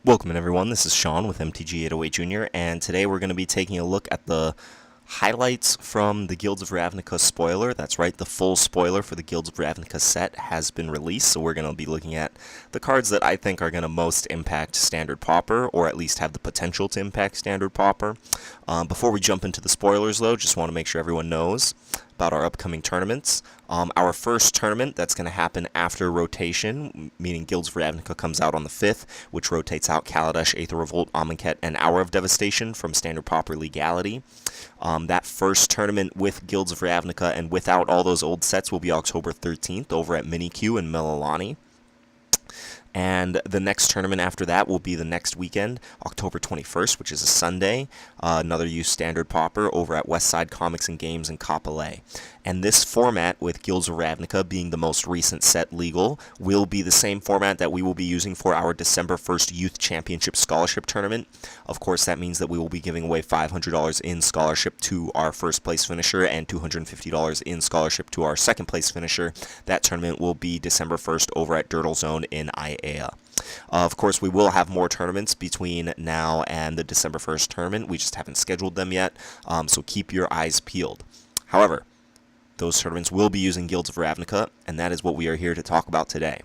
Welcome in everyone, this is Sean with MTG808 Jr. and today we're going to be taking a look at the highlights from the Guilds of Ravnica spoiler. That's right, the full spoiler for the Guilds of Ravnica set has been released, so we're going to be looking at the cards that I think are going to most impact Standard Pauper, or at least have the potential to impact Standard Pauper. Before we jump into the spoilers though, just want to make sure everyone knows about our upcoming tournaments. Our first tournament, that's going to happen after rotation, meaning Guilds of Ravnica comes out on the 5th, which rotates out Kaladesh, Aether Revolt, Amonkhet, and Hour of Devastation from Standard Pauper Legality. That first tournament with Guilds of Ravnica and without all those old sets will be October 13th over at Miniq in Mililani. And the next tournament after that will be the next weekend, October 21st, which is a Sunday. Another use Standard Pauper over at Westside Comics and Games in Kapolei. And this format, with Guilds of Ravnica being the most recent set legal, will be the same format that we will be using for our December 1st Youth Championship Scholarship Tournament. Of course, that means that we will be giving away $500 in scholarship to our first place finisher and $250 in scholarship to our second place finisher. That tournament will be December 1st over at Dirtle Zone in Aiea. Of course, we will have more tournaments between now and the December 1st tournament. We just haven't scheduled them yet, so keep your eyes peeled. However, those tournaments will be using Guilds of Ravnica, and that is what we are here to talk about today.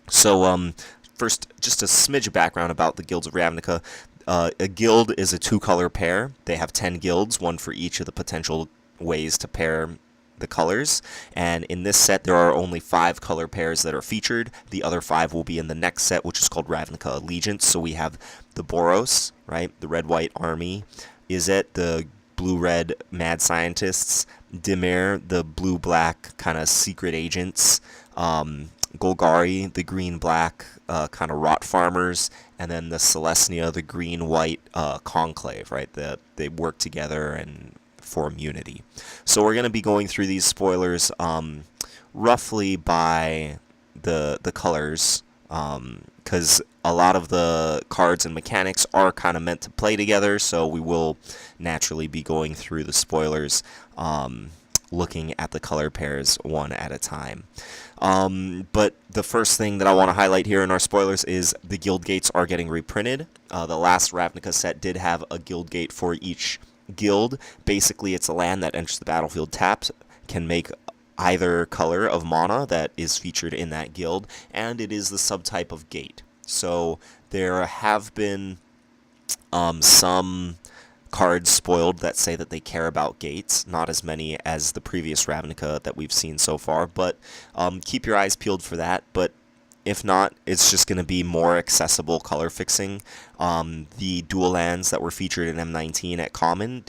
So, first, just a smidge of background about the Guilds of Ravnica. A guild is a two-color pair. They have 10 guilds, one for each of the potential ways to pair the colors, and in this set there are only 5 color pairs that are featured. The other 5 will be in the next set, which is called Ravnica Allegiance. So we have the Boros, right, the red-white army, Izzet, the blue-red mad scientists, Dimir, the blue-black kind of secret agents, Golgari, the green-black kind of rot farmers, and then the Celestia, the green-white conclave, right, they work together and form unity. So we're going to be going through these spoilers roughly by the colors, because a lot of the cards and mechanics are kind of meant to play together, so we will naturally be going through the spoilers looking at the color pairs one at a time. But the first thing that I want to highlight here in our spoilers is the guild gates are getting reprinted. The last Ravnica set did have a guild gate for each guild. Basically, it's a land that enters the battlefield tapped, can make either color of mana that is featured in that guild, and it is the subtype of gate. So there have been some cards spoiled that say that they care about gates, not as many as the previous Ravnica that we've seen so far, but keep your eyes peeled for that. But if not, it's just going to be more accessible color fixing. The dual lands that were featured in M19 at Common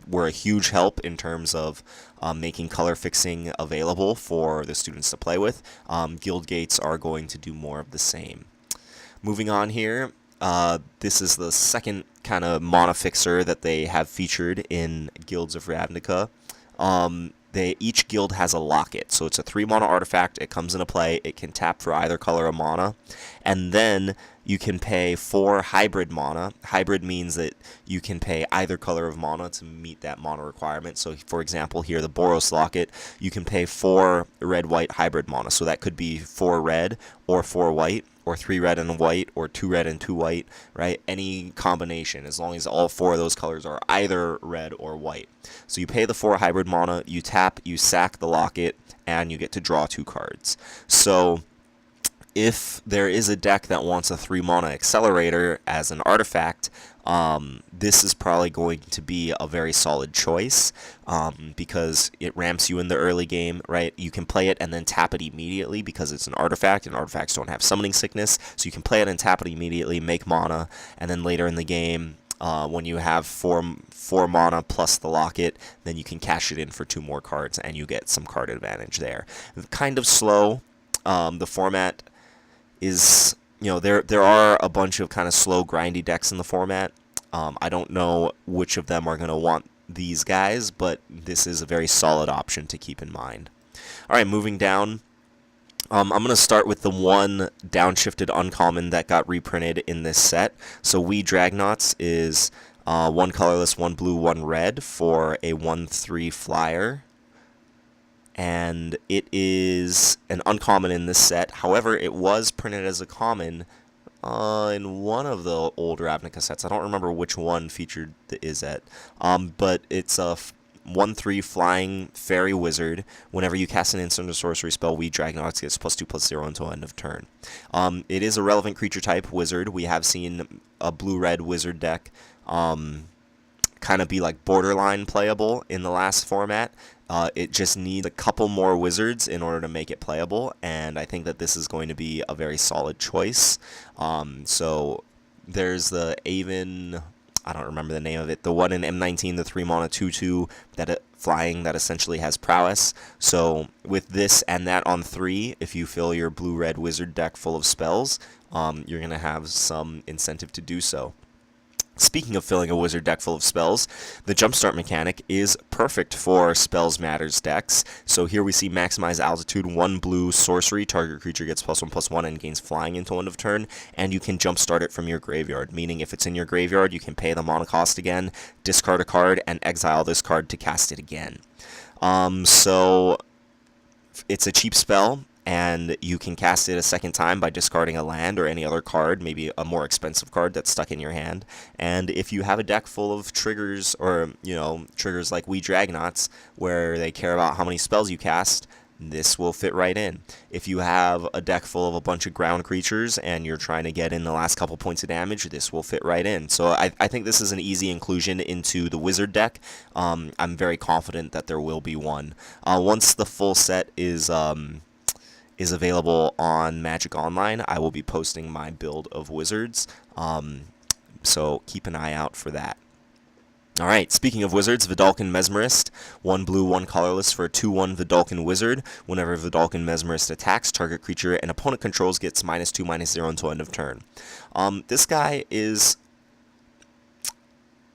were a huge help in terms of making color fixing available for the students to play with. Guild gates are going to do more of the same. Moving on here, this is the second kind of mana fixer that they have featured in Guilds of Ravnica. Each guild has a locket, so it's a 3-mana artifact. It comes into play. It can tap for either color of mana, and then you can pay 4 hybrid mana. Hybrid means that you can pay either color of mana to meet that mana requirement. So, for example, here, the Boros locket, you can pay 4 red-white hybrid mana. So that could be 4 red or 4 white, or 3 red and white, or 2 red and 2 white, right? Any combination, as long as all 4 of those colors are either red or white. So you pay the 4 hybrid mana, you tap, you sack the locket, and you get to draw 2 cards. So if there is a deck that wants a 3-mana accelerator as an artifact, this is probably going to be a very solid choice, because it ramps you in the early game, right? You can play it and then tap it immediately because it's an artifact, and artifacts don't have summoning sickness, so you can play it and tap it immediately, make mana, and then later in the game, when you have 4 mana plus the locket, then you can cash it in for 2 more cards, and you get some card advantage there. Kind of slow. The format is, there are a bunch of kind of slow, grindy decks in the format. I don't know which of them are going to want these guys, but this is a very solid option to keep in mind. Alright, moving down. I'm going to start with the one downshifted uncommon that got reprinted in this set. So We Dragnauts is 1 colorless, 1 blue, 1 red for a 1/3 flyer. And it is an uncommon in this set. However, it was printed as a common in one of the old Ravnica sets. I don't remember which one featured the Izzet, but it's a 1/3 flying fairy wizard. Whenever you cast an instant or sorcery spell, we Dragonauts gets +2/+0 until end of turn. It is a relevant creature type wizard. We have seen a blue-red wizard deck kind of be like borderline playable in the last format. It just needs a couple more wizards in order to make it playable, and I think that this is going to be a very solid choice. So there's the Aven, I don't remember the name of it, the one in M19, the 3-mana 2/2 that flying that essentially has prowess. So with this and that on 3, if you fill your blue-red wizard deck full of spells, you're going to have some incentive to do so. Speaking of filling a wizard deck full of spells, the Jumpstart mechanic is perfect for Spells Matters decks. So here we see Maximize Altitude, 1 blue sorcery, target creature gets +1/+1 and gains flying until end of turn, and you can jumpstart it from your graveyard, meaning if it's in your graveyard, you can pay the mana cost again, discard a card, and exile this card to cast it again. So it's a cheap spell, and you can cast it a second time by discarding a land or any other card, maybe a more expensive card that's stuck in your hand. And if you have a deck full of triggers, or, triggers like We Dragonauts, where they care about how many spells you cast, this will fit right in. If you have a deck full of a bunch of ground creatures and you're trying to get in the last couple points of damage, this will fit right in. So I think this is an easy inclusion into the wizard deck. I'm very confident that there will be one. Once the full set is available on Magic Online, I will be posting my build of wizards, so keep an eye out for that. Alright, speaking of wizards, Vidalcan Mesmerist, 1 blue, 1 colorless for a 2/1 Vidalcan wizard. Whenever Vidalcan Mesmerist attacks, target creature an opponent controls gets -2/-0 until end of turn. This guy is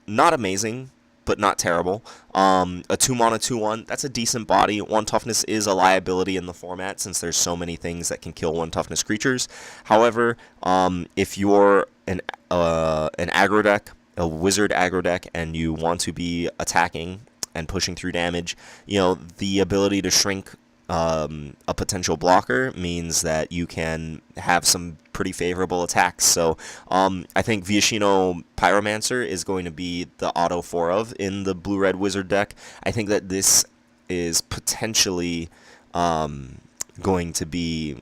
not amazing, but not terrible. A 2-mana 2/1, that's a decent body. 1 toughness is a liability in the format since there's so many things that can kill 1 toughness creatures. However, if you're an aggro deck, a wizard aggro deck, and you want to be attacking and pushing through damage, the ability to shrink a potential blocker means that you can have some pretty favorable attacks. So I think Viashino Pyromancer is going to be the auto 4 of in the blue-red wizard deck. I think that this is potentially going to be,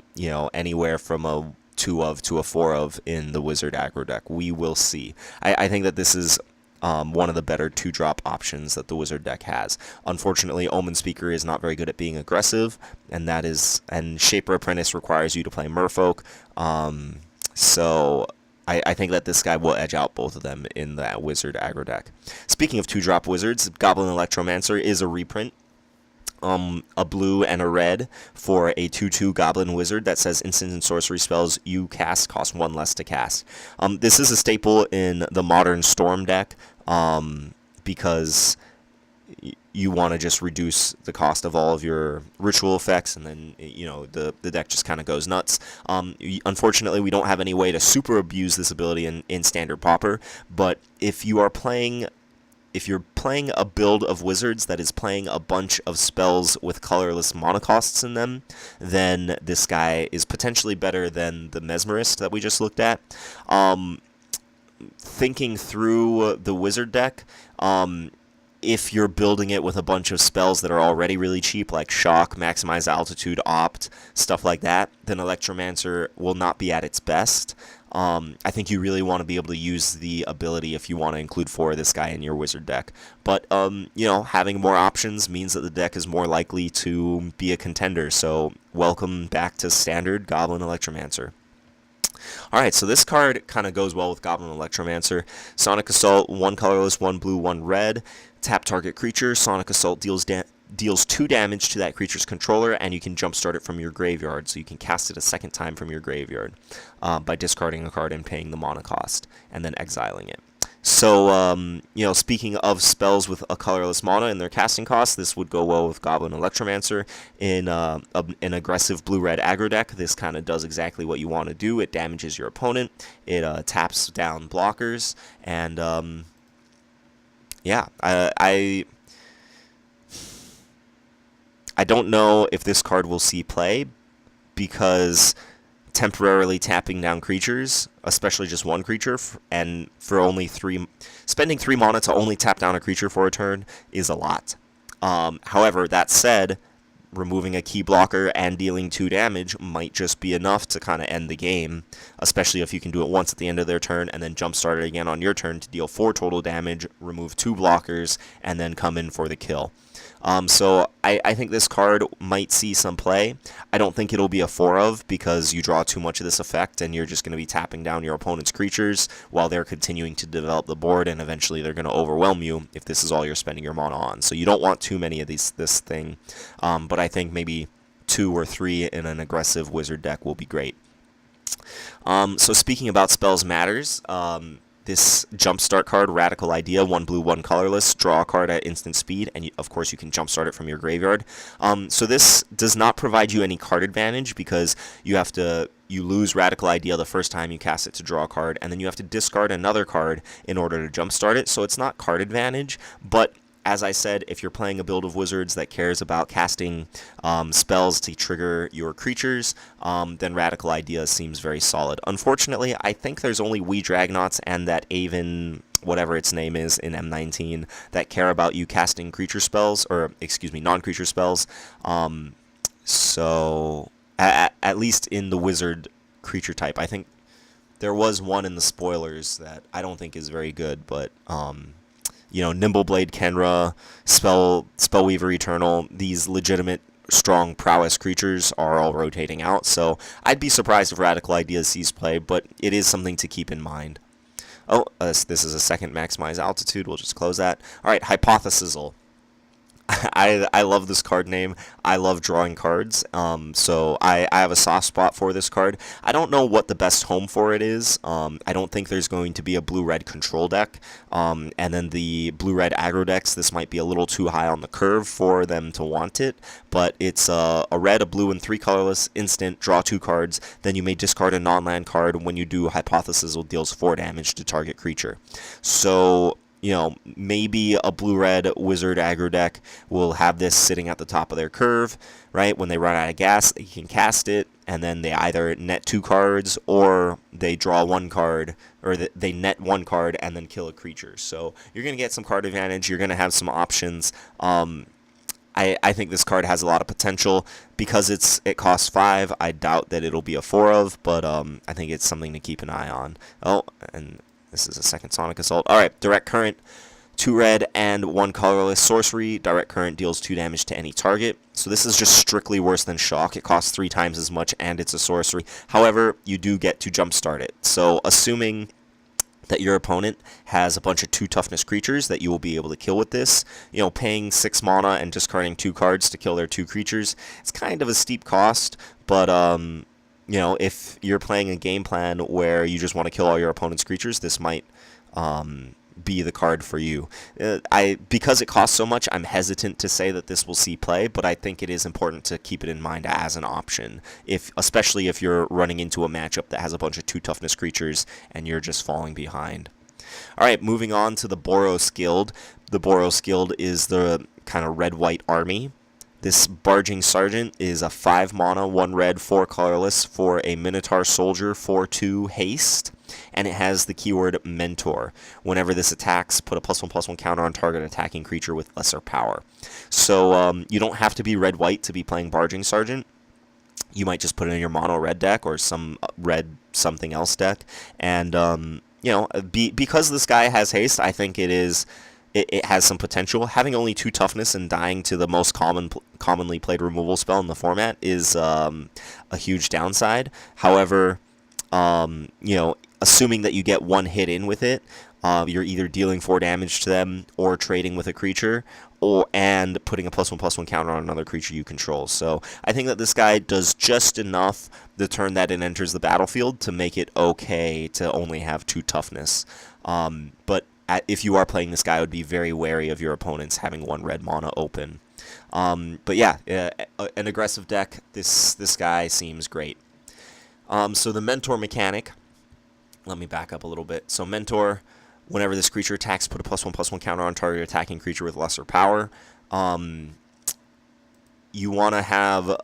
anywhere from a 2 of to a 4 of in the wizard aggro deck. We will see. I think that this is one of the better 2-drop options that the wizard deck has. Unfortunately, Omen Speaker is not very good at being aggressive, and Shaper Apprentice requires you to play Merfolk. So I think that this guy will edge out both of them in that wizard aggro deck. Speaking of 2-drop wizards, Goblin Electromancer is a reprint. A blue and a red for a 2/2 Goblin Wizard that says instant and sorcery spells you cast cost 1 less to cast. This is a staple in the modern Storm deck because you want to just reduce the cost of all of your ritual effects, and then the deck just kind of goes nuts. Unfortunately, we don't have any way to super abuse this ability in Standard Pauper, but if you're playing a build of wizards that is playing a bunch of spells with colorless mana costs in them, then this guy is potentially better than the Mesmerist that we just looked at. Thinking through the wizard deck, if you're building it with a bunch of spells that are already really cheap, like Shock, Maximize Altitude, Opt, stuff like that, then Electromancer will not be at its best. I think you really want to be able to use the ability if you want to include 4 of this guy in your wizard deck. But, having more options means that the deck is more likely to be a contender. So, welcome back to Standard Goblin Electromancer. Alright, so this card kind of goes well with Goblin Electromancer. Sonic Assault, 1 colorless, 1 blue, 1 red. Tap target creature. Sonic Assault deals 2 damage to that creature's controller, and you can jumpstart it from your graveyard, so you can cast it a second time from your graveyard by discarding a card and paying the mana cost, and then exiling it. So, speaking of spells with a colorless mana and their casting cost, this would go well with Goblin Electromancer. In an aggressive blue-red aggro deck, this kind of does exactly what you want to do. It damages your opponent, it taps down blockers, and, I don't know if this card will see play, because temporarily tapping down creatures, especially just one creature, and for only spending 3 mana to only tap down a creature for a turn is a lot. However, that said, removing a key blocker and dealing 2 damage might just be enough to kind of end the game, especially if you can do it once at the end of their turn and then jumpstart it again on your turn to deal 4 total damage, remove 2 blockers, and then come in for the kill. So I think this card might see some play. I don't think it'll be a 4 of, because you draw too much of this effect and you're just going to be tapping down your opponent's creatures while they're continuing to develop the board, and eventually they're going to overwhelm you if this is all you're spending your mana on. So you don't want too many of this thing, but I think maybe 2 or 3 in an aggressive wizard deck will be great. So speaking about spells matters, this jumpstart card, Radical Idea, 1 blue, 1 colorless, draw a card at instant speed, and of course you can jumpstart it from your graveyard. So this does not provide you any card advantage, because you lose Radical Idea the first time you cast it to draw a card, and then you have to discard another card in order to jumpstart it, so it's not card advantage, but as I said, if you're playing a build of wizards that cares about casting spells to trigger your creatures, then Radical Idea seems very solid. Unfortunately, I think there's only Wee Dragnauts and that Aven, whatever its name is, in M19 that care about you casting creature spells, or excuse me, non-creature spells. So at least in the wizard creature type, I think there was one in the spoilers that I don't think is very good, but you know, Nimbleblade Kenra, Spellweaver Eternal, these legitimate strong prowess creatures are all rotating out, so I'd be surprised if Radical Idea sees play, but it is something to keep in mind. Oh, this is a second maximize altitude, we'll just close that. Alright, Hypothesizal. I love this card name. I love drawing cards, so I have a soft spot for this card. I don't know what the best home for it is. I don't think there's going to be a blue-red control deck, and then the blue-red aggro decks, this might be a little too high on the curve for them to want it, but it's a red, a blue, and 3 colorless, instant, draw 2 cards, then you may discard a non-land card. When you do, Hypothesizal deals 4 damage to target creature. So, you know, maybe a blue-red wizard aggro deck will have this sitting at the top of their curve, right? When they run out of gas, you can cast it, and then they either net 2 cards, or they draw 1 card, or they net 1 card and then kill a creature. So you're going to get some card advantage. You're going to have some options. I think this card has a lot of potential. Because it costs 5, I doubt that it'll be a 4 of, but I think it's something to keep an eye on. Oh, and this is a second Sonic Assault. Alright, Direct Current, 2 red and 1 colorless sorcery. Direct Current deals 2 damage to any target. So this is just strictly worse than Shock. It costs 3 times as much, and it's a sorcery. However, you do get to jumpstart it. So assuming that your opponent has a bunch of 2 toughness creatures that you will be able to kill with this, you know, paying 6 mana and discarding 2 cards to kill their 2 creatures, it's kind of a steep cost, but you know, if you're playing a game plan where you just want to kill all your opponent's creatures, this might be the card for you. Because it costs so much, I'm hesitant to say that this will see play, but I think it is important to keep it in mind as an option, especially if you're running into a matchup that has a bunch of 2 toughness creatures and you're just falling behind. Alright, moving on to the Boros Guild. The Boros Guild is the kind of red-white army. This Barging Sergeant is a 5 mana, 1 red, 4 colorless for a Minotaur Soldier, 4/2 haste, and it has the keyword Mentor. Whenever this attacks, put a +1/+1 counter on target attacking creature with lesser power. So you don't have to be red-white to be playing Barging Sergeant. You might just put it in your mono red deck or some red something else deck, and you know, because this guy has haste, I think it has some potential. Having only 2 toughness and dying to the most commonly played removal spell in the format is a huge downside. However, you know, assuming that you get 1 hit in with it, you're either dealing 4 damage to them or trading with a creature, and putting a +1/+1 counter on another creature you control. So I think that this guy does just enough the turn that it enters the battlefield to make it okay to only have 2 toughness. But if you are playing this guy, I would be very wary of your opponents having 1 red mana open. But yeah, an aggressive deck, this guy seems great. So the Mentor mechanic, let me back up a little bit. So Mentor, whenever this creature attacks, put a +1/+1 counter on target attacking creature with lesser power. You want to have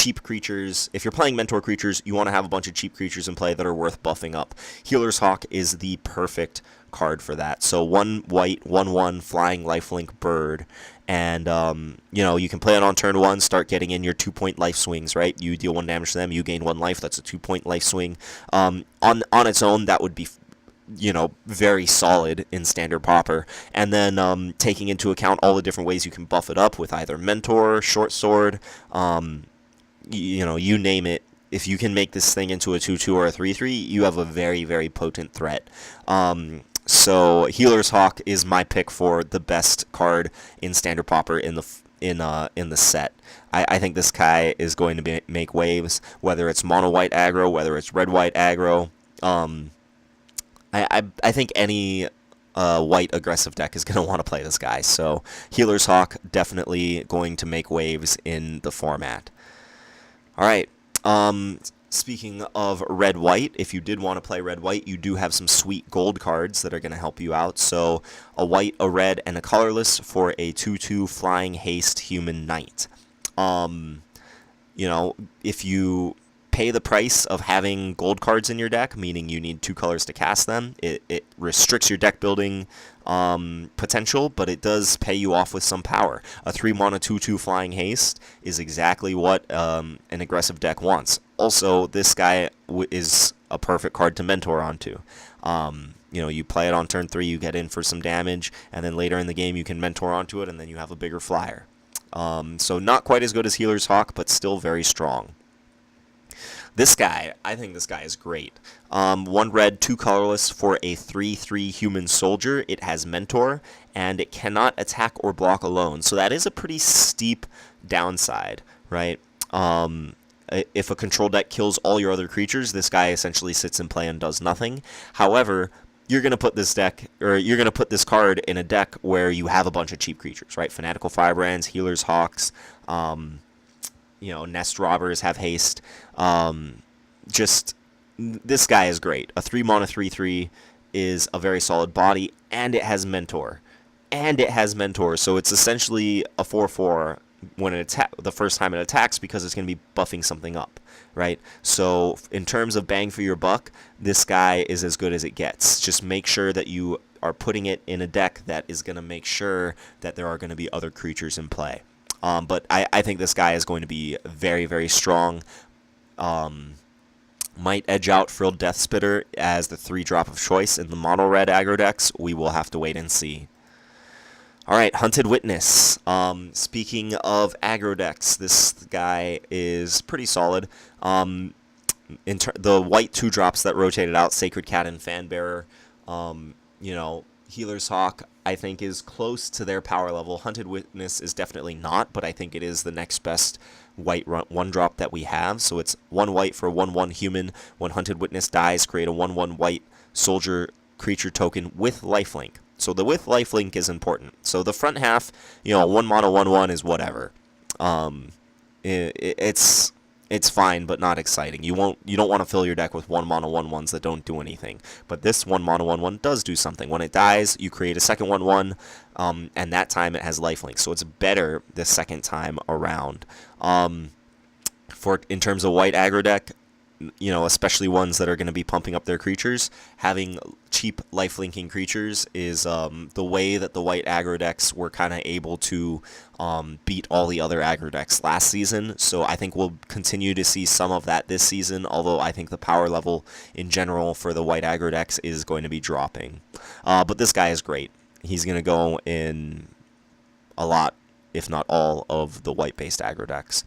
cheap creatures. If you're playing mentor creatures, you want to have a bunch of cheap creatures in play that are worth buffing up. Healer's Hawk is the perfect card for that. So 1 white, 1/1 flying lifelink bird, and you know, you can play it on turn 1, start getting in your 2-point life swings, right? You deal 1 damage to them, you gain 1 life. That's a 2-point life swing. On its own, that would be, you know, very solid in Standard Pauper. And then taking into account all the different ways you can buff it up with either Mentor, Short Sword, you know, you name it. If you can make this thing into a 2/2 or a 3/3, you have a very, very potent threat. So Healer's Hawk is my pick for the best card in Standard Pauper in the set. I think this guy is going to make waves, whether it's mono white aggro, whether it's red white aggro. I think any white aggressive deck is going to want to play this guy. So Healer's Hawk definitely going to make waves in the format. All right. Speaking of red-white, if you did want to play red-white, you do have some sweet gold cards that are going to help you out. So a white, a red, and a colorless for a 2/2 flying haste human knight. You know, if you pay the price of having gold cards in your deck, meaning you need 2 colors to cast them, it restricts your deck building potential, but it does pay you off with some power. A 3-mana 2/2 flying haste is exactly what an aggressive deck wants. Also, this guy is a perfect card to mentor onto. You know, you play it on turn 3, you get in for some damage, and then later in the game you can mentor onto it, and then you have a bigger flyer. So not quite as good as Healer's Hawk, but still very strong. This guy, I think this guy is great. 1 red, 2 colorless for a 3/3 human soldier. It has Mentor, and it cannot attack or block alone. So that is a pretty steep downside, right? If a control deck kills all your other creatures, this guy essentially sits in play and does nothing. However, you're going to put this deck, or you're going to put this card in a deck where you have a bunch of cheap creatures, right? Fanatical Firebrands, Healer's Hawks, you know, Nest Robbers have haste. Just, this guy is great. A 3-mana 3/3 is a very solid body, and it has Mentor. So it's essentially a 4/4 when it the first time it attacks, because it's going to be buffing something up, right? So in terms of bang for your buck, this guy is as good as it gets. Just make sure that you are putting it in a deck that is going to make sure that there are going to be other creatures in play. But I think this guy is going to be very, very strong. Might edge out Frilled Death Spitter as the 3-drop of choice in the mono red aggro decks. We will have to wait and see. Alright, Hunted Witness. Speaking of aggro decks, this guy is pretty solid. The white 2-drops that rotated out, Sacred Cat and Fanbearer, you know, Healer's Hawk, I think, is close to their power level. Hunted Witness is definitely not, but I think it is the next best white 1-drop that we have. So it's 1 white for 1/1 human. When Hunted Witness dies, create a 1/1 white soldier creature token with lifelink. So the with lifelink is important. So the front half, you know, 1-mana 1/1 is whatever. It's fine, but not exciting. You don't want to fill your deck with 1-mana 1/1s that don't do anything. But this 1-mana 1/1 does do something. When it dies, you create a second 1/1, and that time it has lifelink. So it's better the second time around. In terms of white aggro deck, you know, especially ones that are going to be pumping up their creatures, having cheap lifelinking creatures is the way that the white aggro decks were kind of able to beat all the other aggro decks last season. So I think we'll continue to see some of that this season, although I think the power level in general for the white aggro decks is going to be dropping. But this guy is great. He's going to go in a lot, if not all, of the white-based aggro decks.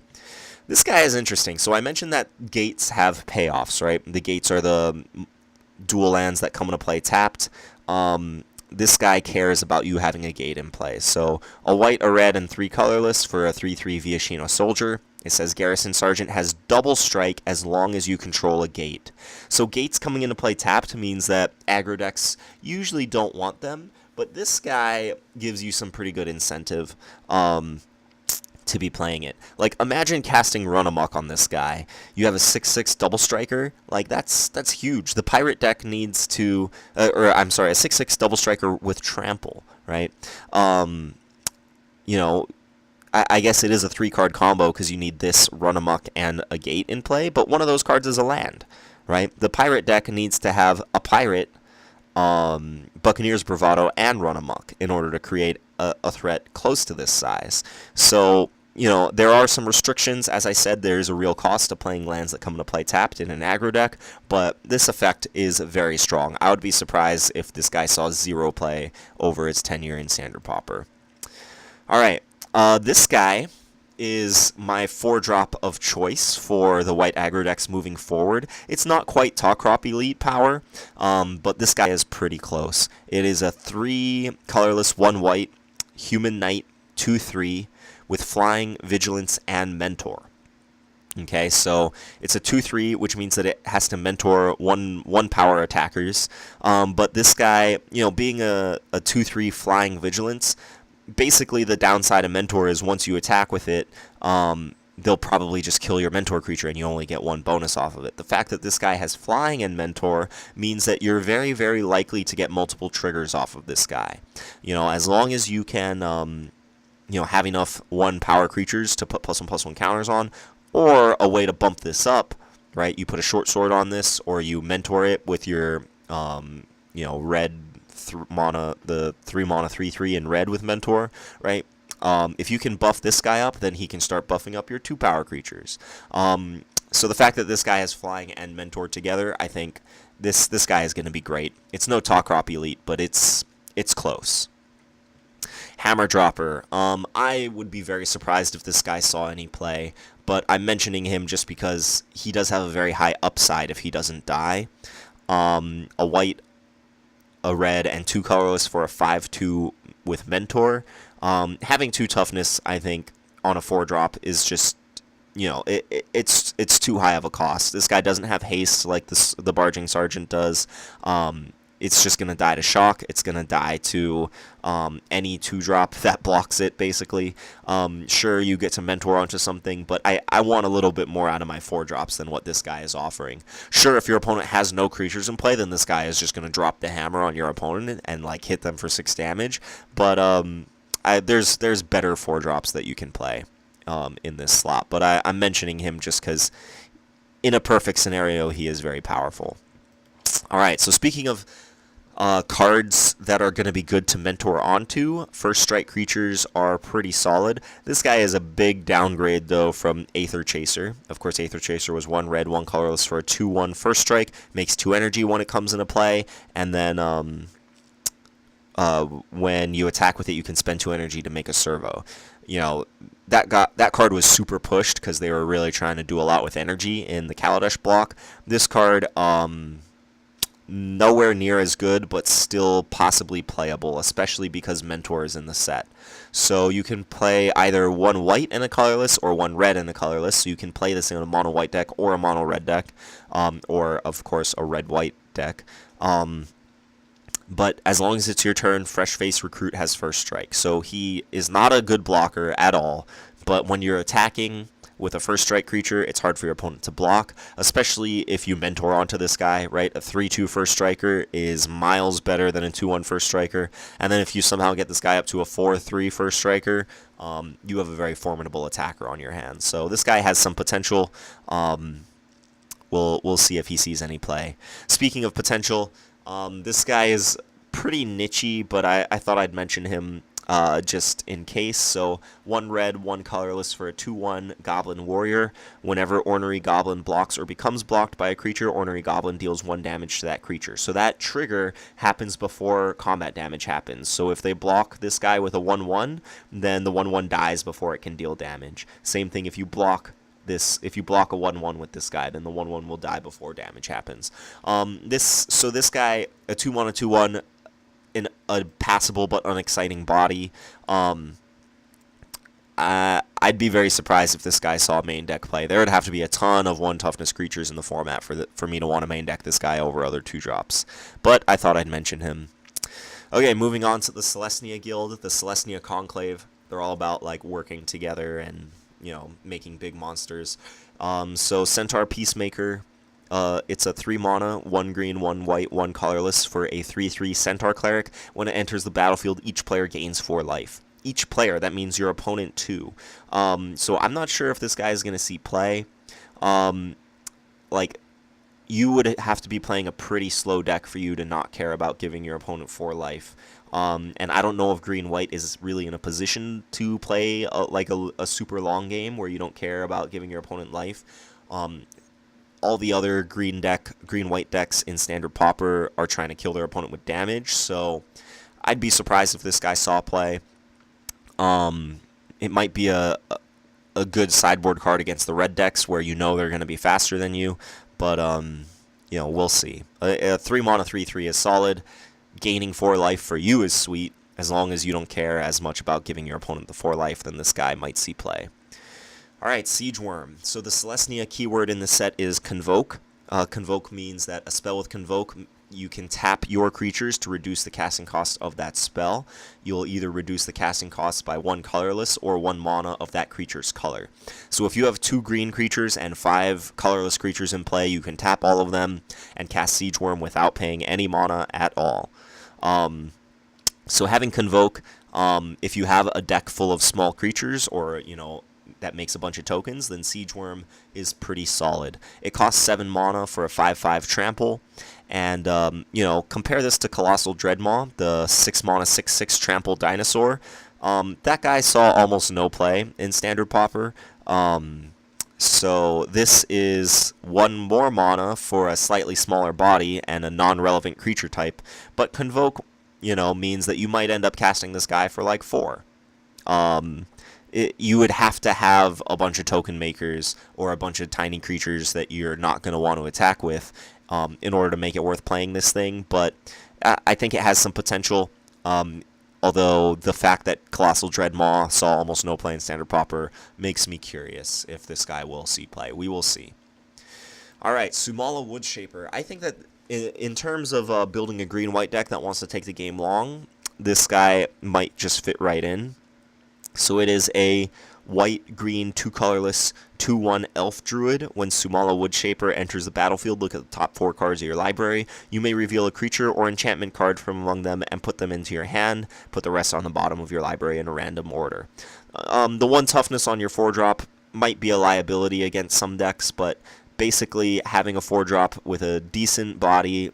This guy is interesting. So I mentioned that gates have payoffs, right? The gates are the dual lands that come into play tapped. This guy cares about you having a gate in play. So a white, a red, and 3 colorless for a 3/3 Viashino Soldier. It says Garrison Sergeant has double strike as long as you control a gate. So gates coming into play tapped means that aggro decks usually don't want them, but this guy gives you some pretty good incentive to be playing it. Like, imagine casting Run Amok on this guy. You have a 6/6 double striker. Like, that's huge. The pirate deck needs to, a 6/6 double striker with trample, right? You know, I guess it is a 3-card combo because you need this Run Amok and a Gate in play, but one of those cards is a land, right? The Pirate deck needs to have a Pirate, Buccaneer's Bravado, and Run Amok in order to create a threat close to this size. So, there are some restrictions. As I said, there's a real cost to playing lands that come into play tapped in an aggro deck, but this effect is very strong. I would be surprised if this guy saw 0 play over its tenure in Standard Pauper. Alright, this guy is my 4-drop of choice for the white aggro decks moving forward. It's not quite Talkrop Elite power, but this guy is pretty close. It is a 3 colorless, 1 white, human knight, 2/3, with flying, vigilance, and mentor. Okay, so it's a 2/3, which means that it has to mentor one power attackers. But this guy, being a 2/3 flying vigilance, basically the downside of mentor is once you attack with it, they'll probably just kill your mentor creature and you only get 1 bonus off of it. The fact that this guy has flying and mentor means that you're very, very likely to get multiple triggers off of this guy. As long as you can, have enough 1 power creatures to put +1/+1 counters on, or a way to bump this up, right? You put a short sword on this, or you mentor it with your, red mana, the 3 mana 3/3 in red with mentor, right? If you can buff this guy up, then he can start buffing up your 2 power creatures. So the fact that this guy has flying and mentor together, I think this guy is going to be great. It's no Talkrop Elite, but it's close. Hammer Dropper. I would be very surprised if this guy saw any play, but I'm mentioning him just because he does have a very high upside if he doesn't die. A white, a red, and 2 colorless for a 5/2 with mentor. Having 2 toughness, I think, on a 4-drop is just, it's too high of a cost. This guy doesn't have haste like the Barging Sergeant does. It's just going to die to shock. It's going to die to any 2-drop that blocks it, basically. Sure, you get to mentor onto something, but I want a little bit more out of my 4-drops than what this guy is offering. Sure, if your opponent has no creatures in play, then this guy is just going to drop the hammer on your opponent and hit them for 6 damage. But there's better 4-drops that you can play in this slot. But I'm mentioning him just because in a perfect scenario, he is very powerful. Alright, so speaking of cards that are going to be good to mentor onto, first strike creatures are pretty solid. This guy is a big downgrade, though, from Aether Chaser. Of course, Aether Chaser was 1 red, 1 colorless for a 2/1 first strike, makes 2 energy when it comes into play, and then when you attack with it, you can spend 2 energy to make a servo. That card was super pushed because they were really trying to do a lot with energy in the Kaladesh block. This card, nowhere near as good, but still possibly playable, especially because Mentor is in the set. So you can play either 1 white and a colorless or 1 red and a colorless. So you can play this in a mono white deck or a mono red deck, or of course a red white deck. But as long as it's your turn, Fresh Face Recruit has first strike. So he is not a good blocker at all, but when you're attacking with a first strike creature, it's hard for your opponent to block, especially if you mentor onto this guy, right? A 3/2 first striker is miles better than a 2/1 first striker, and then if you somehow get this guy up to a 4/3 first striker, you have a very formidable attacker on your hands. So this guy has some potential. We'll see if he sees any play. Speaking of potential, this guy is pretty nichey, but I thought I'd mention him just in case. So 1 red, 1 colorless for a 2/1 Goblin Warrior. Whenever Ornery Goblin blocks or becomes blocked by a creature, Ornery Goblin deals 1 damage to that creature. So that trigger happens before combat damage happens. So if they block this guy with a 1/1, then the 1/1 dies before it can deal damage. Same thing if you block if you block a 1/1 with this guy, then the 1/1 will die before damage happens. This guy, a 2/1, 2/1, in a passable but unexciting body. I'd be very surprised if this guy saw main deck play. There would have to be a ton of 1 toughness creatures in the format for me to want to main deck this guy over other 2-drops. But I thought I'd mention him. Okay, moving on to the Celestia Guild, the Celestia Conclave. They're all about working together and making big monsters. So Centaur Peacemaker. It's a 3 mana, 1 green, 1 white, 1 colorless for a 3/3 Centaur Cleric. When it enters the battlefield, each player gains 4 life. each player. That means your opponent too. So I'm not sure if this guy is going to see play. Like, you would have to be playing a pretty slow deck for you to not care about giving your opponent 4 life. And I don't know if green-white is really in a position to play a super long game where you don't care about giving your opponent life. All the other green-white decks in Standard Pauper are trying to kill their opponent with damage, so I'd be surprised if this guy saw play. It might be a good sideboard card against the red decks where you know they're going to be faster than you, but you know, we'll see. A 3 mana 3/3 is solid. Gaining 4 life for you is sweet. As long as you don't care as much about giving your opponent the 4 life, then this guy might see play. Alright, Siege Worm. So the Celestia keyword in the set is Convoke. Convoke means that a spell with Convoke, you can tap your creatures to reduce the casting cost of that spell. You'll either reduce the casting cost by 1 colorless or 1 mana of that creature's color. So if you have 2 green creatures and 5 colorless creatures in play, you can tap all of them and cast Siege Worm without paying any mana at all. So having Convoke, if you have a deck full of small creatures or, you know, that makes a bunch of tokens, then Siege Worm is pretty solid. It costs 7 mana for a 5/5 trample, and, you know, compare this to Colossal Dreadmaw, the 6 mana 6/6 trample dinosaur. That guy saw almost no play in Standard Pauper. So this is 1 more mana for a slightly smaller body and a non-relevant creature type, but Convoke, you know, means that you might end up casting this guy for like 4. You would have to have a bunch of token makers or a bunch of tiny creatures that you're not going to want to attack with in order to make it worth playing this thing, but I think it has some potential, although the fact that Colossal Dreadmaw saw almost no play in Standard Pauper makes me curious if this guy will see play. We will see. Alright, Sumala Woodshaper. I think that in terms of building a green-white deck that wants to take the game long, this guy might just fit right in. So it is a white-green, 2 colorless, 2/1 elf druid. When Sumala Woodshaper enters the battlefield, look at the top 4 cards of your library. You may reveal a creature or enchantment card from among them and put them into your hand. Put the rest on the bottom of your library in a random order. The 1 toughness on your 4-drop might be a liability against some decks, but basically having a 4-drop with a decent body,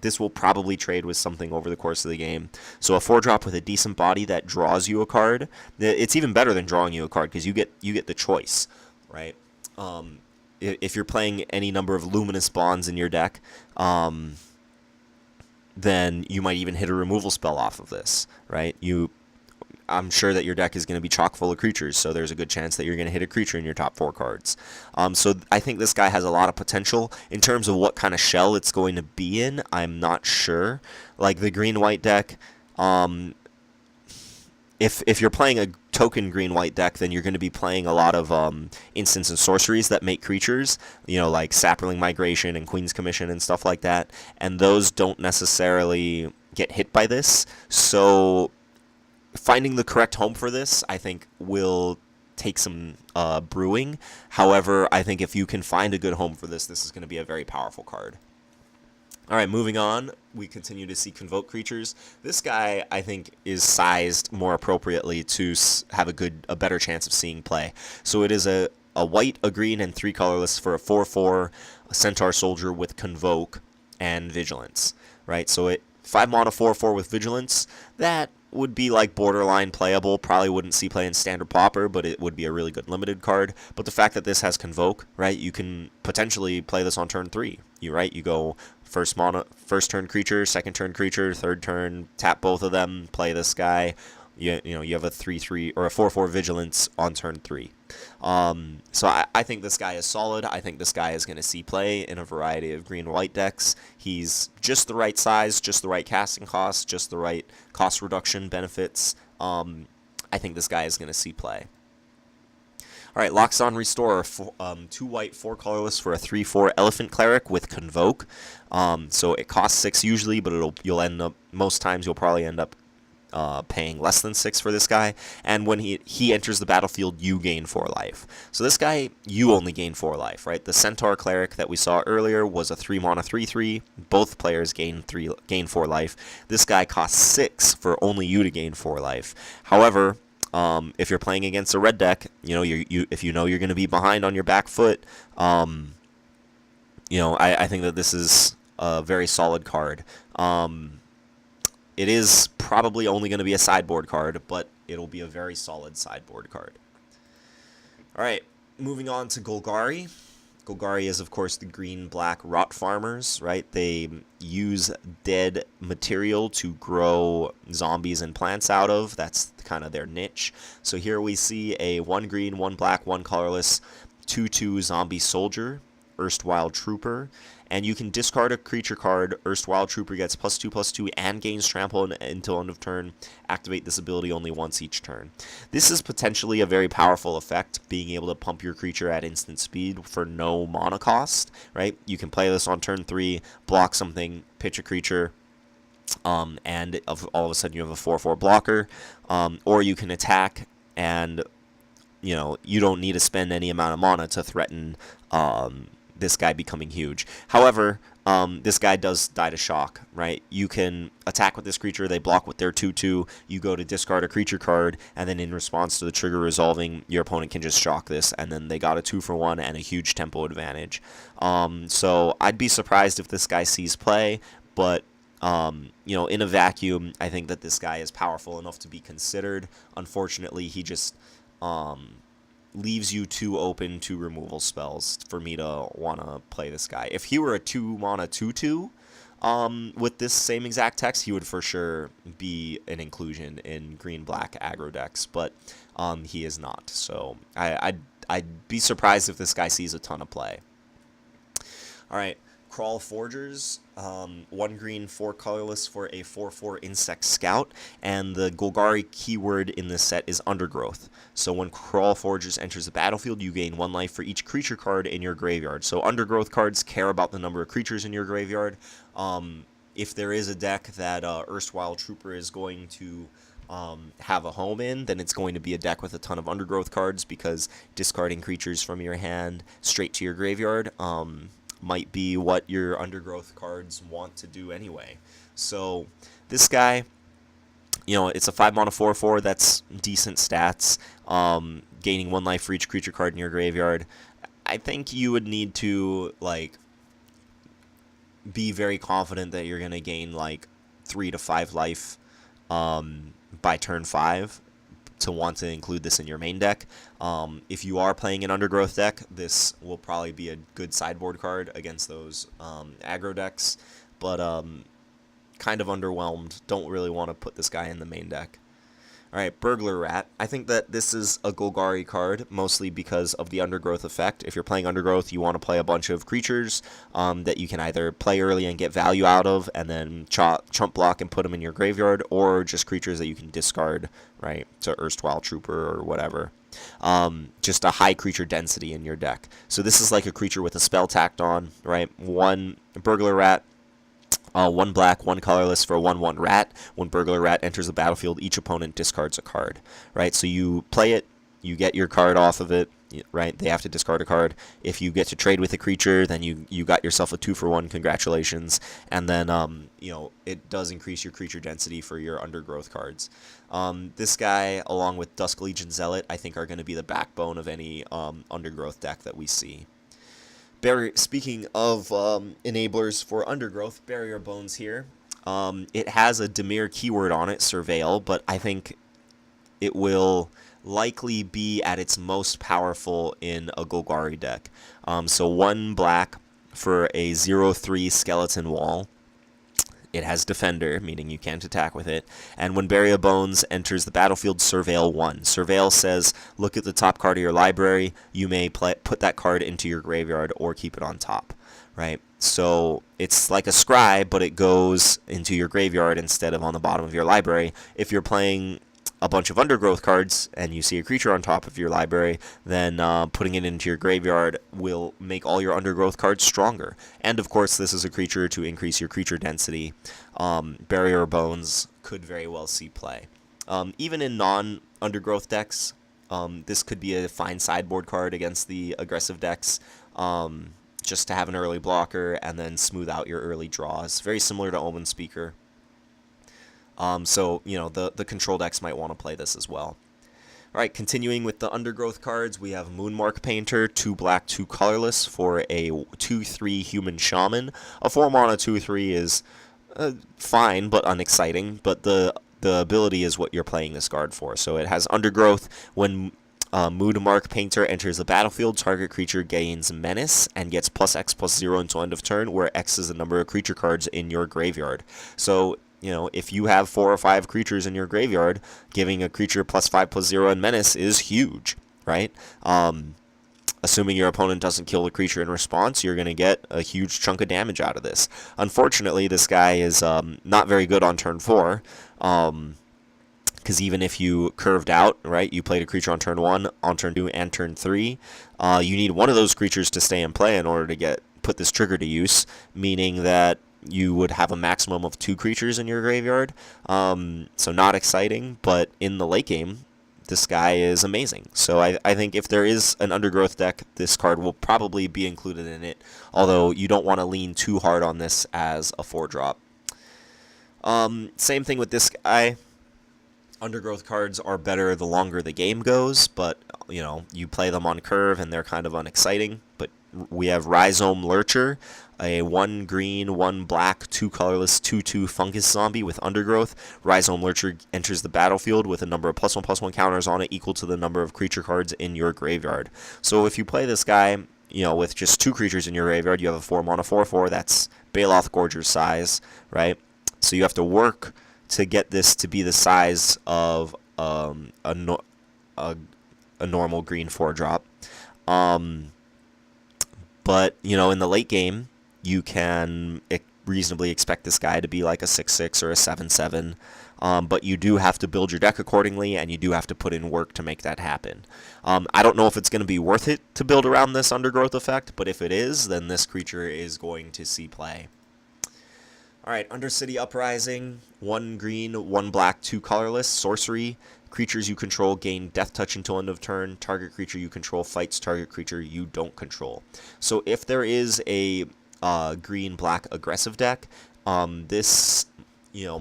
this will probably trade with something over the course of the game. So a 4-drop with a decent body that draws you a card, it's even better than drawing you a card because you get the choice, right? If you're playing any number of luminous bonds in your deck, then you might even hit a removal spell off of this, right? I'm sure that your deck is going to be chock full of creatures, so there's a good chance that you're going to hit a creature in your top 4 cards. So I think this guy has a lot of potential. In terms of what kind of shell it's going to be in, I'm not sure. Like the green-white deck, if you're playing a token green-white deck, then you're going to be playing a lot of instants and sorceries that make creatures, you know, like Sapperling Migration and Queen's Commission and stuff like that, and those don't necessarily get hit by this, so finding the correct home for this, I think, will take some brewing. However, I think if you can find a good home for this, this is going to be a very powerful card. Alright, moving on, we continue to see Convoke creatures. This guy, I think, is sized more appropriately to have a better chance of seeing play. So it is a white, a green, and 3 colorless for a 4/4 Centaur Soldier with Convoke and Vigilance. Right, so it 5 mana 4/4 with Vigilance, that would be like borderline playable. Probably wouldn't see play in Standard Pauper, but it would be a really good limited card. But the fact that this has Convoke, right, you can potentially play this on turn 3. You go first turn creature, second turn creature, third turn, tap both of them, play this guy. You have a 3/3 or a 4/4 Vigilance on turn 3. So I think this guy is solid. I think this guy is going to see play in a variety of green-white decks. He's just the right size, just the right casting cost, just the right cost reduction benefits. I think this guy is going to see play. Alright, Loxodon Restorer, 2 white, 4 colorless for a 3/4 Elephant Cleric with Convoke. So it costs 6 usually, but most times you'll probably end up paying less than 6 for this guy, and when he enters the battlefield, you gain 4 life. So this guy, you only gain 4 life, right? The Centaur Cleric that we saw earlier was a 3 mana 3/3. Both players gain 4 life. This guy costs 6 for only you to gain 4 life. However, if you're playing against a red deck, if you know you're going to be behind on your back foot, I think that this is a very solid card. It is probably only going to be a sideboard card, but it'll be a very solid sideboard card. Alright, moving on to Golgari. Golgari is, of course, the green-black rot farmers, right? They use dead material to grow zombies and plants out of. That's kind of their niche. So here we see a 1 green, 1 black, 1 colorless, 2/2 zombie soldier, erstwhile trooper, and you can discard a creature card. Erstwhile trooper gets +2/+2 and gains trample until end of turn. Activate this ability only once each turn. This is potentially a very powerful effect, being able to pump your creature at instant speed for no mana cost, right? You can play this on turn 3, block something, pitch a creature, and all of a sudden you have a 4/4 blocker, or you can attack and you don't need to spend any amount of mana to threaten this guy becoming huge. However, this guy does die to shock, right? You can attack with this creature, they block with their 2/2, you go to discard a creature card, and then in response to the trigger resolving, your opponent can just shock this, and then they got a 2-for-1 and a huge tempo advantage. So I'd be surprised if this guy sees play, but in a vacuum, I think that this guy is powerful enough to be considered. Unfortunately, he just leaves you too open to removal spells for me to want to play this guy. If he were a 2 mana 2/2 with this same exact text, he would for sure be an inclusion in green-black aggro decks, but he is not. So I'd be surprised if this guy sees a ton of play. Alright, Crawl Forgers, 1 green, 4 colorless for a 4/4 insect scout, and the Golgari keyword in this set is Undergrowth. So when Crawl Forgers enters the battlefield, you gain 1 life for each creature card in your graveyard. So Undergrowth cards care about the number of creatures in your graveyard. If there is a deck that Erstwhile Trooper is going to have a home in, then it's going to be a deck with a ton of Undergrowth cards, because discarding creatures from your hand straight to your graveyard might be what your Undergrowth cards want to do anyway. So this guy, it's a 5 mana 4/4. That's decent stats. Gaining 1 life for each creature card in your graveyard. I think you would need to be very confident that you're gonna gain 3 to 5 life by turn 5 to want to include this in your main deck. If you are playing an Undergrowth deck, this will probably be a good sideboard card against those aggro decks, but kind of underwhelmed. Don't really want to put this guy in the main deck. Alright, Burglar Rat. I think that this is a Golgari card, mostly because of the Undergrowth effect. If you're playing Undergrowth, you want to play a bunch of creatures that you can either play early and get value out of, and then chump block and put them in your graveyard, or just creatures that you can discard, right, to Erstwhile Trooper or whatever. Just a high creature density in your deck. So this is like a creature with a spell tacked on, right? 1 Burglar Rat, 1 black, 1 colorless for a 1/1 rat. When Burglar Rat enters the battlefield, each opponent discards a card, right? So you play it, you get your card off of it, right? They have to discard a card. If you get to trade with a creature, then you got yourself a 2-for-1, congratulations. And then, it does increase your creature density for your Undergrowth cards. This guy, along with Dusk Legion Zealot, I think are going to be the backbone of any Undergrowth deck that we see. Speaking of enablers for Undergrowth, Barrier Bones here. It has a Dimir keyword on it, Surveil, but I think it will likely be at its most powerful in a Golgari deck. So 1 black for a 0/3 skeleton wall. It has Defender, meaning you can't attack with it. And when Barrier Bones enters the battlefield, Surveil 1. Surveil says, look at the top card of your library. You may put that card into your graveyard or keep it on top, right? So it's like a Scry, but it goes into your graveyard instead of on the bottom of your library. If you're playing a bunch of undergrowth cards and you see a creature on top of your library, then putting it into your graveyard will make all your undergrowth cards stronger. And of course, this is a creature to increase your creature density. Barrier Bones could very well see play. Even in non-undergrowth decks, this could be a fine sideboard card against the aggressive decks, just to have an early blocker and then smooth out your early draws. Very similar to Omen Speaker. So, you know, the control decks might want to play this as well. Alright, continuing with the undergrowth cards, we have Moonmark Painter, 2 black, 2 colorless for a 2/3 human shaman. A 4-mana 2/3 is fine, but unexciting, but the ability is what you're playing this card for. So it has undergrowth. When Moonmark Painter enters the battlefield, target creature gains Menace and gets +X/+0 until end of turn, where X is the number of creature cards in your graveyard. So, you know, if you have 4 or 5 creatures in your graveyard, giving a creature +5/+0 and Menace is huge, right? Assuming your opponent doesn't kill the creature in response, you're going to get a huge chunk of damage out of this. Unfortunately, this guy is not very good on turn 4, because even if you curved out, right, you played a creature on turn 1, on turn 2, and turn 3, you need one of those creatures to stay in play in order to put this trigger to use, meaning that you would have a maximum of 2 creatures in your graveyard. So not exciting, but in the late game, this guy is amazing. So I think if there is an undergrowth deck, this card will probably be included in it, although you don't want to lean too hard on this as a 4-drop. Same thing with this guy. Undergrowth cards are better the longer the game goes, but, you know, you play them on curve and they're kind of unexciting. But we have Rhizome Lurcher, a 1 green, 1 black, 2 colorless, 2/2 fungus zombie with undergrowth. Rhizome Lurcher enters the battlefield with a number of +1/+1 counters on it equal to the number of creature cards in your graveyard. So if you play this guy, you know, with just 2 creatures in your graveyard, you have a 4-mana 4/4. That's Baloth Gorger's size, right? So you have to work to get this to be the size of a normal green 4-drop. But, you know, in the late game, you can reasonably expect this guy to be like a 6/6 or a 7/7. But you do have to build your deck accordingly, and you do have to put in work to make that happen. I don't know if it's going to be worth it to build around this undergrowth effect, but if it is, then this creature is going to see play. Alright, Undercity Uprising, 1 green, 1 black, 2 colorless, sorcery. Creatures you control gain Death Touch until end of turn. Target creature you control fights target creature you don't control. So if there is a green-black aggressive deck, this, you know,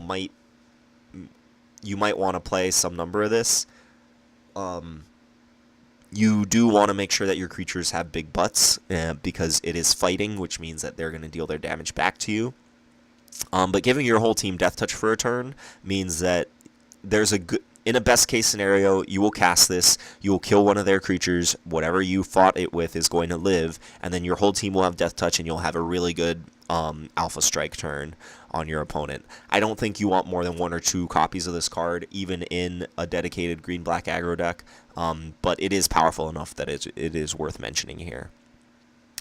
you might want to play some number of this. You do want to make sure that your creatures have big butts, because it is fighting, which means that they're going to deal their damage back to you. But giving your whole team Death Touch for a turn means that there's in a best case scenario, you will cast this, you will kill one of their creatures, whatever you fought it with is going to live, and then your whole team will have Death Touch, and you'll have a really good Alpha Strike turn on your opponent. I don't think you want more than 1 or 2 copies of this card, even in a dedicated green-black aggro deck, but it is powerful enough that it is worth mentioning here.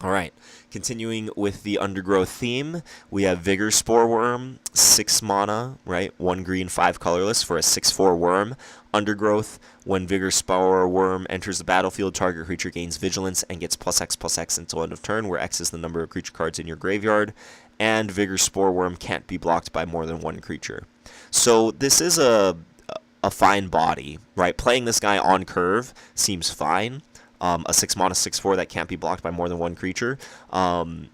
Alright, continuing with the undergrowth theme, we have Vigor Spore Worm, 6 mana, right? 1 green, 5 colorless for a 6/4 worm. Undergrowth, when Vigor Spore Worm enters the battlefield, target creature gains Vigilance and gets +X/+X until end of turn, where X is the number of creature cards in your graveyard. And Vigor Spore Worm can't be blocked by more than 1 creature. So this is a fine body, right? Playing this guy on curve seems fine. A 6 mana 6/4 that can't be blocked by more than 1 creature. On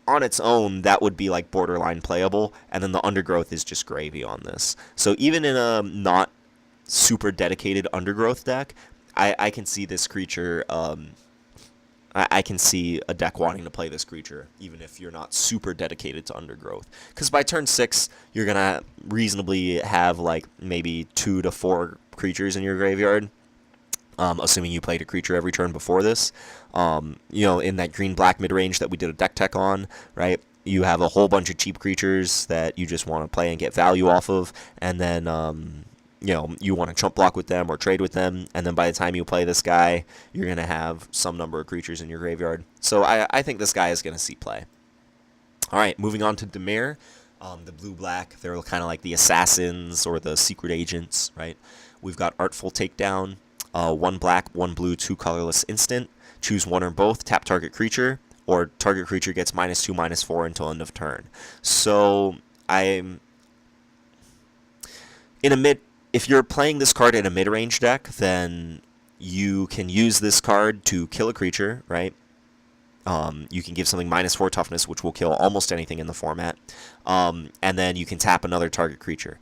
its own, that would be like borderline playable, and then the undergrowth is just gravy on this. So even in a not super dedicated undergrowth deck, I can see this creature. I can see a deck wanting to play this creature, even if you're not super dedicated to undergrowth. Because by turn 6, you're gonna reasonably have like maybe 2 to 4 creatures in your graveyard. Assuming you played a creature every turn before this. You know, in that green-black mid-range that we did a deck tech on, right? You have a whole bunch of cheap creatures that you just want to play and get value off of, and then, you know, you want to chump block with them or trade with them, and then by the time you play this guy, you're going to have some number of creatures in your graveyard. So I think this guy is going to see play. Alright, moving on to Dimir. The blue-black, they're kind of like the assassins or the secret agents, right? We've got Artful Takedown, 1 black, 1 blue, 2 colorless instant. Choose one or both, tap target creature, or target creature gets -2, -4 until end of turn. So I'm in a mid. If you're playing this card in a mid-range deck, then you can use this card to kill a creature, right? You can give something -4 toughness, which will kill almost anything in the format, and then you can tap another target creature.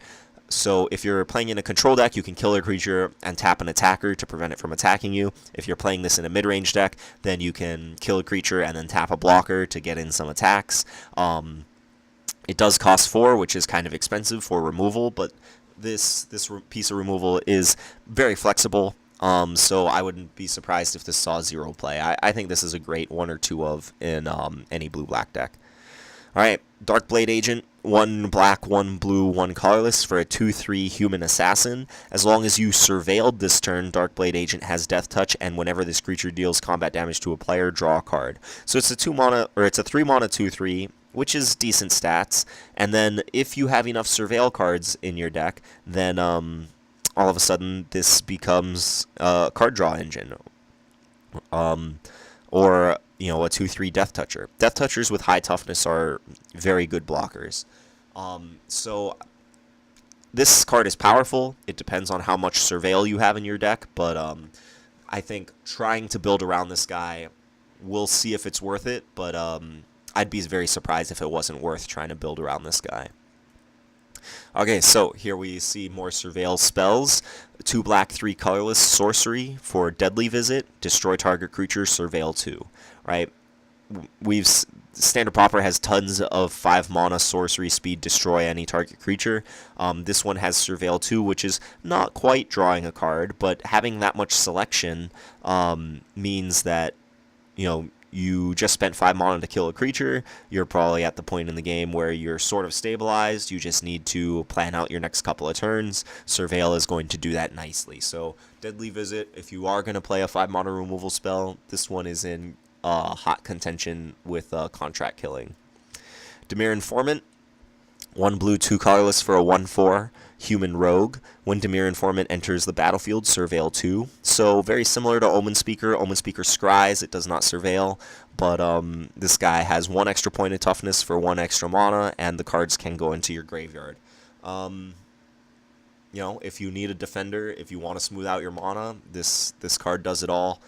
So if you're playing in a control deck, you can kill a creature and tap an attacker to prevent it from attacking you. If you're playing this in a mid-range deck, then you can kill a creature and then tap a blocker to get in some attacks. It does cost 4, which is kind of expensive for removal, but this piece of removal is very flexible. So I wouldn't be surprised if this saw 0 play. I think this is a great 1 or 2 of in any blue-black deck. Alright, Darkblade Agent, 1 black, 1 blue, 1 colorless for a 2/3 human assassin. As long as you surveilled this turn, Darkblade Agent has Death Touch, and whenever this creature deals combat damage to a player, draw a card. So it's a 3 mana 2/3, which is decent stats. And then if you have enough surveil cards in your deck, then all of a sudden this becomes a card draw engine. Or a 2/3 Death Toucher. Death Touchers with high toughness are very good blockers. So this card is powerful. It depends on how much surveil you have in your deck, but I think trying to build around this guy, we'll see if it's worth it, but I'd be very surprised if it wasn't worth trying to build around this guy. Okay, so here we see more surveil spells. 2 black, 3 colorless, sorcery for Deadly Visit, destroy target creature, surveil 2, right? Standard Pauper has tons of 5 mana sorcery speed, destroy any target creature. This one has surveil 2, which is not quite drawing a card, but having that much selection means that, you just spent 5 mana to kill a creature. You're probably at the point in the game where you're sort of stabilized. You just need to plan out your next couple of turns. Surveil is going to do that nicely. So Deadly Visit, if you are going to play a 5 mana removal spell, this one is in hot contention with Contract Killing. Dimir Informant, 1 blue, 2 colorless for a 1/4 human rogue. When Dimir Informant enters the battlefield, surveil 2. So very similar to Omen Speaker. Omen Speaker scries, it does not surveil, but this guy has 1 extra point of toughness for 1 extra mana, and the cards can go into your graveyard. If you need a defender, if you want to smooth out your mana, this card does it all.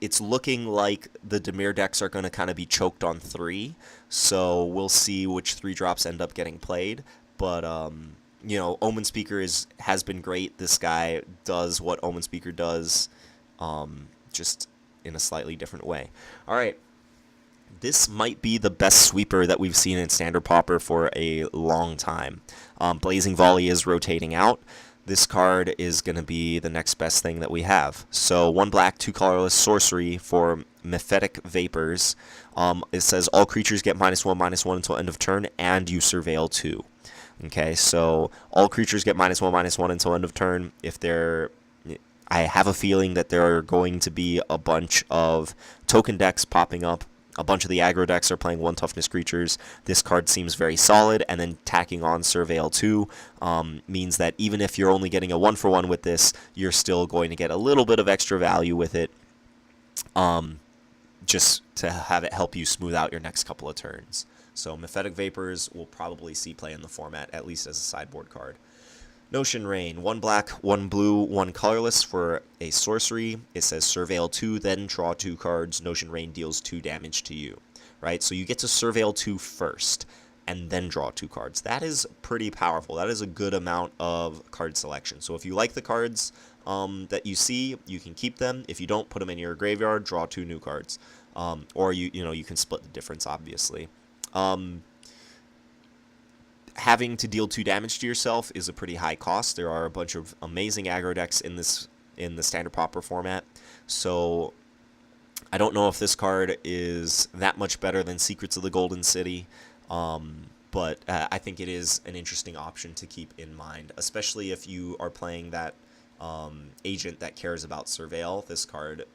It's looking like the Dimir decks are going to kind of be choked on 3, so we'll see which 3-drops end up getting played. But, Omen Speaker has been great. This guy does what Omen Speaker does, just in a slightly different way. Alright, this might be the best sweeper that we've seen in Standard Pauper for a long time. Blazing Volley is rotating out. This card is going to be the next best thing that we have. So 1 black, 2 colorless, sorcery for Mephitic Vapors. It says all creatures get -1/-1 until end of turn, and you surveil 2. Okay, so all creatures get -1/-1 until end of turn. I have a feeling that there are going to be a bunch of token decks popping up. A bunch of the aggro decks are playing 1 toughness creatures. This card seems very solid, and then tacking on Surveil 2 means that even if you're only getting a 1-for-1 with this, you're still going to get a little bit of extra value with it, just to have it help you smooth out your next couple of turns. So Mephitic Vapors will probably see play in the format, at least as a sideboard card. Notion Rain, 1 black, 1 blue, 1 colorless for a sorcery. It says Surveil 2, then draw 2 cards. Notion Rain deals 2 damage to you, right? So you get to Surveil 2 first, and then draw 2 cards. That is pretty powerful. That is a good amount of card selection. So if you like the cards that you see, you can keep them. If you don't, put them in your graveyard, draw 2 new cards. Or you can split the difference, obviously. Having to deal 2 damage to yourself is a pretty high cost. There are a bunch of amazing aggro decks in the Standard Pauper format, so I don't know if this card is that much better than Secrets of the Golden City, but I think it is an interesting option to keep in mind, especially if you are playing that agent that cares about Surveil. This card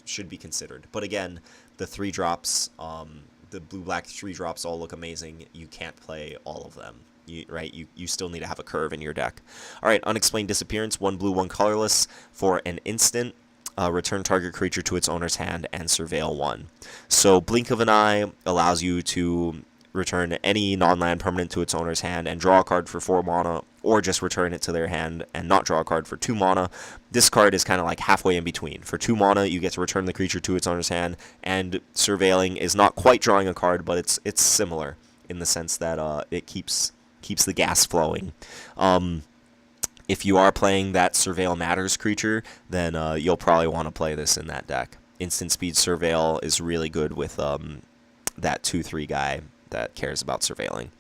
should be considered. But again, the 3 drops the blue-black 3-drops all look amazing, you can't play all of them. You still need to have a curve in your deck. All right, Unexplained Disappearance, 1 blue, 1 colorless. For an instant, return target creature to its owner's hand and surveil 1. So Blink of an Eye allows you to return any non-land permanent to its owner's hand and draw a card for 4 mana, or just return it to their hand and not draw a card for 2 mana. This card is kind of like halfway in between. For 2 mana, you get to return the creature to its owner's hand, and surveilling is not quite drawing a card, but it's similar in the sense that it keeps the gas flowing. If you are playing that Surveil Matters creature, then you'll probably want to play this in that deck. Instant Speed Surveil is really good with that 2/3 guy that cares about surveilling.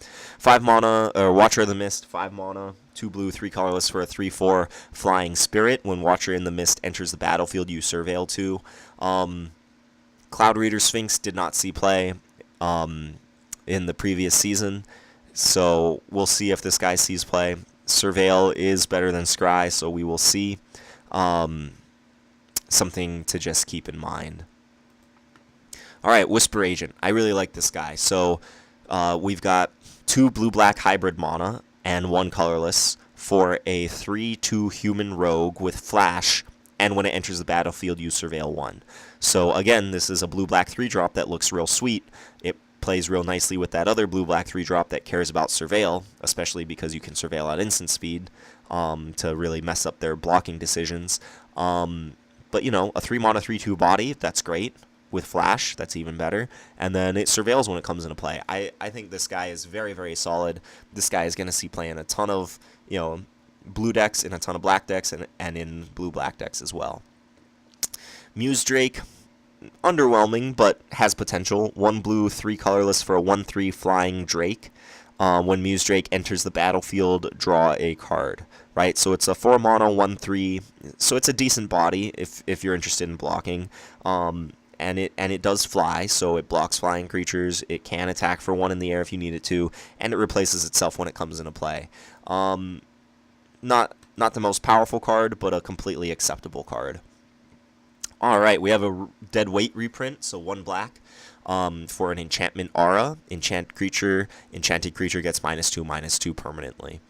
5 mana, Watcher of the Mist, 5 mana, 2 blue, 3 colorless for a 3/4 Flying Spirit. When Watcher in the Mist enters the battlefield, you surveil 2. Cloud Reader Sphinx did not see play in the previous season, so we'll see if this guy sees play. Surveil is better than Scry, so we will see. Something to just keep in mind. Alright, Whisper Agent. I really like this guy. So we've got 2 blue-black hybrid mana and 1 colorless for a 3/2 human rogue with flash, and when it enters the battlefield, you surveil 1. So again, this is a blue-black 3-drop that looks real sweet. It plays real nicely with that other blue-black 3-drop that cares about surveil, especially because you can surveil at instant speed to really mess up their blocking decisions. But, you know, a 3 mana 3/2 body, that's great. With flash, that's even better. And then it surveils when it comes into play. I think this guy is very, very solid. This guy is going to see play in a ton of, you know, blue decks, in a ton of black decks, and in blue-black decks as well. Muse Drake, underwhelming, but has potential. 1 blue, 3 colorless for a 1/3 flying Drake. When Muse Drake enters the battlefield, draw a card. Right, so it's a 4 mana 1/3, so it's a decent body if you're interested in blocking. And it does fly, so it blocks flying creatures. It can attack for 1 in the air if you need it to, and it replaces itself when it comes into play. Not the most powerful card, but a completely acceptable card. All right, we have a Dead Weight reprint, so 1 black. For an enchantment aura, enchanted creature gets -2/-2 permanently.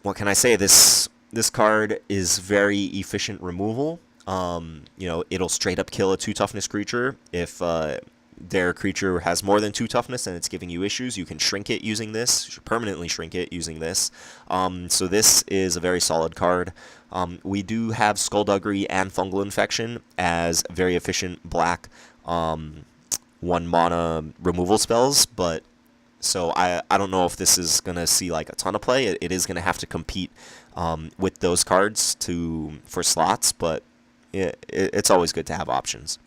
What can I say? This card is very efficient removal. You know, it'll straight up kill a 2 toughness creature. If their creature has more than 2 toughness and it's giving you issues, you can shrink it using this, permanently shrink it using this. So this is a very solid card. We do have Skullduggery and Fungal Infection as very efficient black 1 mana removal spells, but so I don't know if this is going to see like a ton of play. It is going to have to compete with those cards for slots, but it's always good to have options.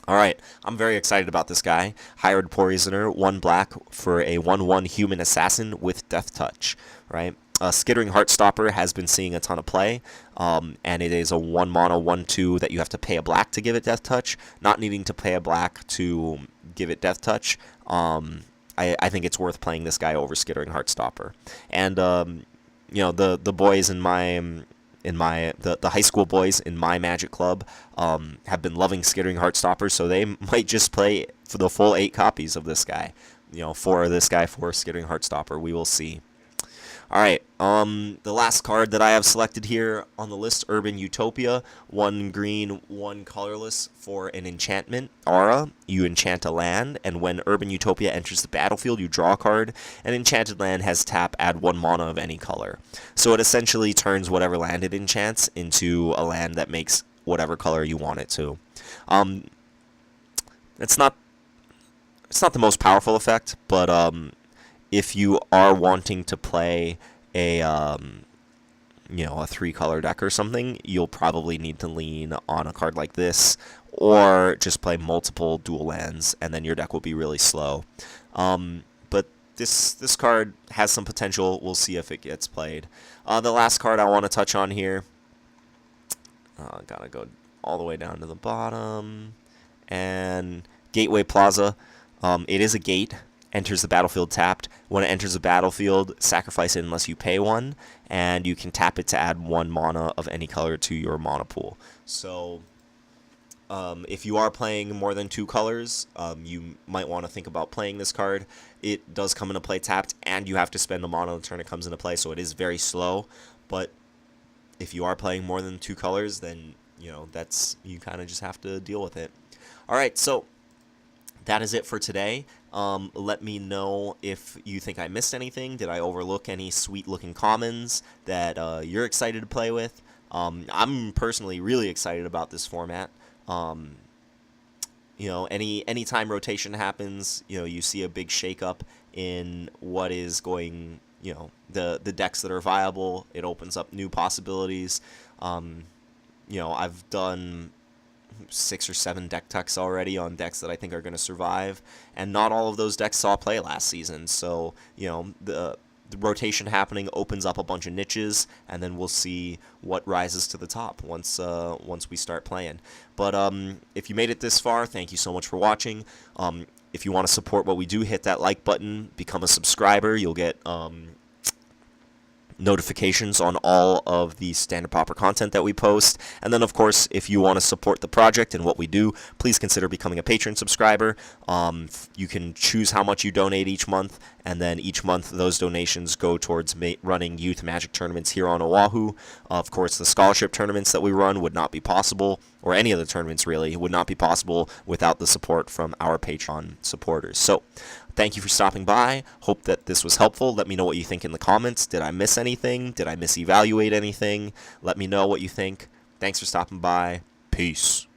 Alright, I'm very excited about this guy. Hired Poisoner, 1 black for a 1/1 human assassin with Death Touch. Right? Skittering Heartstopper has been seeing a ton of play, and it is a 1 mana 1/2 that you have to pay a black to give it Death Touch. Not needing to pay a black to give it Death Touch, I think it's worth playing this guy over Skittering Heartstopper. And you know, the boys in the high school boys in my Magic Club have been loving Skittering Heartstopper, so they might just play for the full 8 copies of this guy. You know, for Skittering Heartstopper. We will see. Alright, the last card that I have selected here on the list, Urban Utopia. 1 green, 1 colorless for an enchantment aura. You enchant a land, and when Urban Utopia enters the battlefield, you draw a card. An enchanted land has tap, add 1 mana of any color. So it essentially turns whatever land it enchants into a land that makes whatever color you want it to. It's not the most powerful effect, but if you are wanting to play a you know, a 3-color deck or something, you'll probably need to lean on a card like this, or just play multiple dual lands, and then your deck will be really slow. But this card has some potential. We'll see if it gets played. The last card I want to touch on here, gotta go all the way down to the bottom, and Gateway Plaza. It is a gate. Enters the battlefield tapped. When it enters the battlefield, sacrifice it unless you pay 1, and you can tap it to add 1 mana of any color to your mana pool. So If you are playing more than 2 colors, you might want to think about playing this card. It does come into play tapped, and you have to spend a mana the turn it comes into play, so it is very slow. But if you are playing more than 2 colors, then you kind of just have to deal with it. All right, so that is it for today. Let me know if you think I missed anything. Did I overlook any sweet-looking commons that you're excited to play with? I'm personally really excited about this format. Anytime rotation happens, you see a big shakeup in what is going, the decks that are viable. It opens up new possibilities. I've done 6 or 7 deck techs already on decks that I think are going to survive, and not all of those decks saw play last season. So the rotation happening opens up a bunch of niches, and then we'll see what rises to the top once we start playing. But if you made it this far, thank you so much for watching. If you want to support what we do, hit that like button, become a subscriber. You'll get notifications on all of the Standard Pauper content that we post. And then, of course, if you want to support the project and what we do, please consider becoming a patron subscriber. You can choose how much you donate each month, and then each month those donations go towards running youth Magic tournaments here on Oahu. Of course, the scholarship tournaments that we run would not be possible, or any of the tournaments really, would not be possible without the support from our Patreon supporters. So, thank you for stopping by. Hope that this was helpful. Let me know what you think in the comments. Did I miss anything? Did I misevaluate anything? Let me know what you think. Thanks for stopping by. Peace.